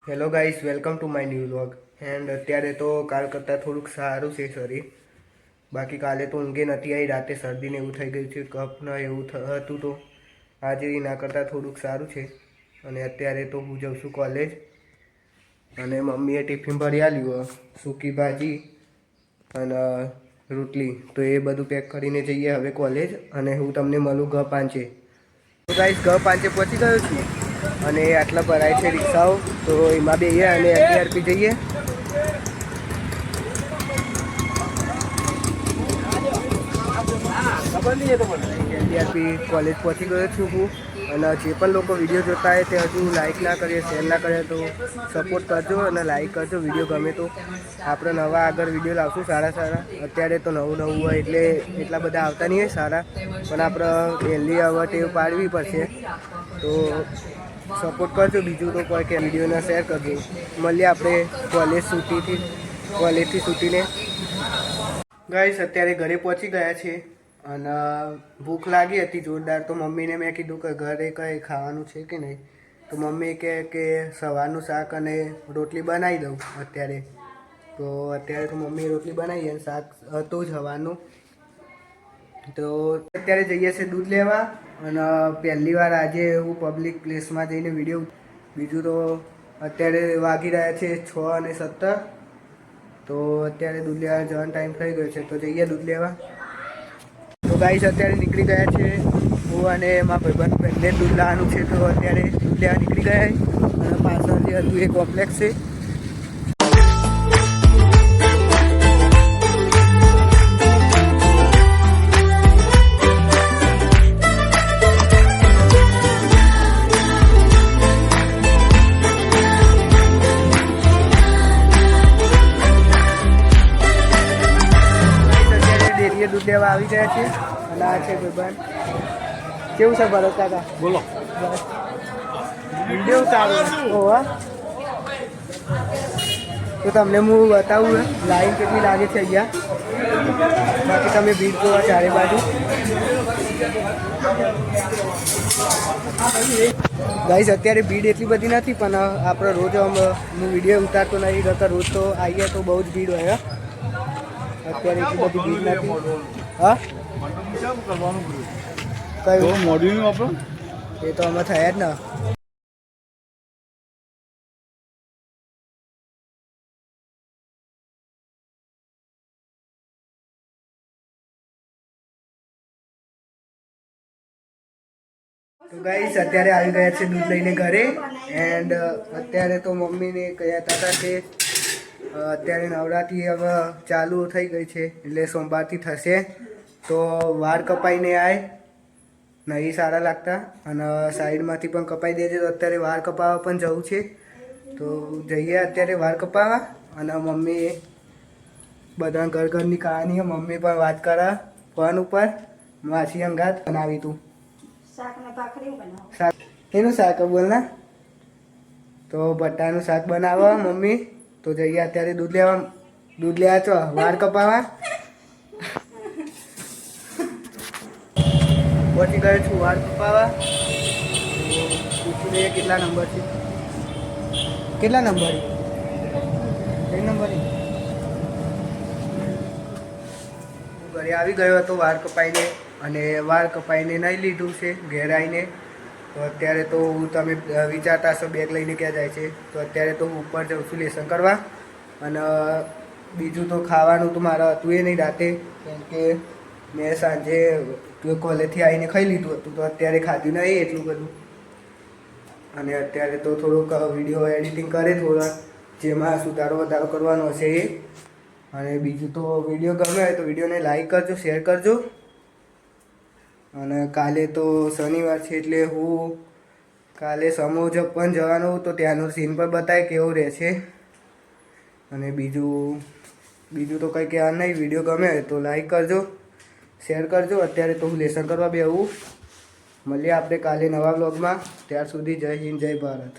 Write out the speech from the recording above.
Hello guys, welcome to my new vlog. And અત્યારે તો કાલ કરતાં થોડુંક સારું છે શરીર. બાકી કાલે તો ઊંઘે નથી આવી, રાતે શરદીને એવું થઈ ગયું છે, કફને એવું હતું. તો આજે એના કરતાં થોડુંક સારું છે. અને અત્યારે તો હું જાઉં છું કોલેજ. અને મમ્મીએ ટિફિન ભરી આપ્યું, સૂકી ભાજી અને રોટલી. તો એ બધું પેક કરીને જઈએ હવે કોલેજ. અને હું તમને મળું G5. તો ગાઈસ, G5 પહોંચી ગયો છું. અને આટલા ભરાય છે રિક્ષાઓ, તો એમાં બેહીએ અને NTRP જઈએ. NTRP કોલેજ પહોંચી ગયો છું હું. અને જે પણ લોકો વિડીયો જોતા હોય તે હજુ લાઇક ના કરીએ, શેર ના કરે તો સપોર્ટ કરજો અને લાઇક કરજો. વિડીયો ગમે તો આપણે નવા આગળ વિડીયો લાવશું સારા. અત્યારે તો નવું હોય એટલે એટલા બધા આવતા નહીં હોય સારા, પણ આપણે પહેલી હવે ટેવ પાડવી પડશે. તો સપોર્ટ કરજો. બીજું તો કોઈ કે વિડીયોને શેર કરજો. મળીએ આપણે કોલેજથી છૂટીને. ગાઈસ, અત્યારે ઘરે પહોંચી ગયા છે અને ભૂખ લાગી હતી જોરદાર. તો મમ્મીને મેં કીધું કે ઘરે કંઈ ખાવાનું છે કે નહીં. તો મમ્મી કહે કે સવારનું શાક અને રોટલી બનાવી દઉં અત્યારે. તો અત્યારે તો મમ્મીએ રોટલી બનાવી અને શાક હતું જ સવારનું. તો અત્યારે જઈએ છીએ દૂધ લેવા. અને પહેલી વાર આજે હું પબ્લિક પ્લેસમાં જઈને વિડીયો. બીજું તો અત્યારે વાગી રહ્યા છે 6:17. તો અત્યારે દૂધ લેવા જવાનો ટાઈમ થઈ ગયો છે, તો જઈએ દૂધ લેવા. તો ગાઈસ, અત્યારે નીકળી ગયા છે હું અને મારા ભાઈબંધને દૂધ લાવવાનું છે. તો અત્યારે દૂધ લેવા નીકળી ગયા. અને પાછળ જે હતું એ કોમ્પ્લેક્સ છે. દૂધ લેવા આવી ગયા છે. અને આ છે ભાઈબંધ. કેવું છે ભરત કાકા? બોલો. વિડીયો સારું હોવા. તો તમને હું બતાવું લાઈન કેટલી લાગે છે અહીંયા. બાકી તમે ભીડ જોવા ચારે બાજુ. ગાઈસ, અત્યારે ભીડ એટલી બધી નથી, પણ આપણે રોજ હું વિડીયો ઉતારતો નથી કરતા. રોજ તો આવીએ તો બહુ જ ભીડ હોય. અત્યારે એટલી બધી ભીડ નથી. હા, કયું મોડ્યુલ વાપરો? એ તો અમે થયા જ ને. તો ગાઈસ, અત્યારે આવી ગયા છે દૂધ લઈને ઘરે. એન્ડ અત્યારે તો મમ્મીને કહેતા હતા કે અત્યારે નવરાત્રિ હવે ચાલુ થઈ ગઈ છે, એટલે સોમવારથી થશે. તો વાળ કપાઈને આય નહીં સારા લાગતા. અને સાઈડમાંથી પણ કપાઈ દેજે. તો અત્યારે વાળ કપાવવા પણ જવું છે. તો જઈએ અત્યારે વાળ કપાવવા. અને મમ્મી બધા ઘરની કહાની. મમ્મી પણ વાત કરે ફોન ઉપર. માછી અંગાત બનાવી તું શાક. એનું શાક બોલ ના. તો બટાનું શાક બનાવવા મમ્મી. તો જઈએ અત્યારે દૂધ લેવા છો વાળ કપાવવા. પહોંચી ગયો છું વાળ કપાવવા. પૂછી લઈએ કેટલા નંબર છે. કેટલા નંબર? એક નંબર. હું ઘરે આવી ગયો હતો વાળ કપાઈને. અને વાળ કપાઈને નહીં લીધું છે ઘેર આવીને. તો અત્યારે તો તમે વિચારતા હશો બેગ લઈને ક્યાં જાય છે. તો અત્યારે તો હું ઉપર જાઉં છું લેસન કરવા. અને બીજું તો ખાવાનું તો મારે હતું એ નહીં રાતે, કેમ કે મેં સાંજે કોલેજથી આવીને ખાઈ લીધું હતું. તો અત્યારે ખાધું નહીં એટલું બધું. અને અત્યારે તો થોડુંક વિડીયો એડિટિંગ કરે થોડા, જેમાં સુધારો વધારો કરવાનો હશે એ. અને બીજું તો વિડીયો ગમે હોય તો વિડીયોને લાઈક કરજો, શેર કરજો. અને કાલે તો શનિવાર છે એટલે હું કાલે સમૂહ પણ જવાનું. તો ત્યાંનો સીન પણ બતાવે કેવો રહેશે. અને બીજું તો કંઈ કહેવા નહીં. વિડીયો ગમે તો લાઈક કરજો, શેર કરજો. અત્યારે તો હું લેસન કરવા બેહું. મળીએ આપણે કાલે નવા વ્લોગમાં. ત્યાર સુધી જય હિન્દ, જય ભારત.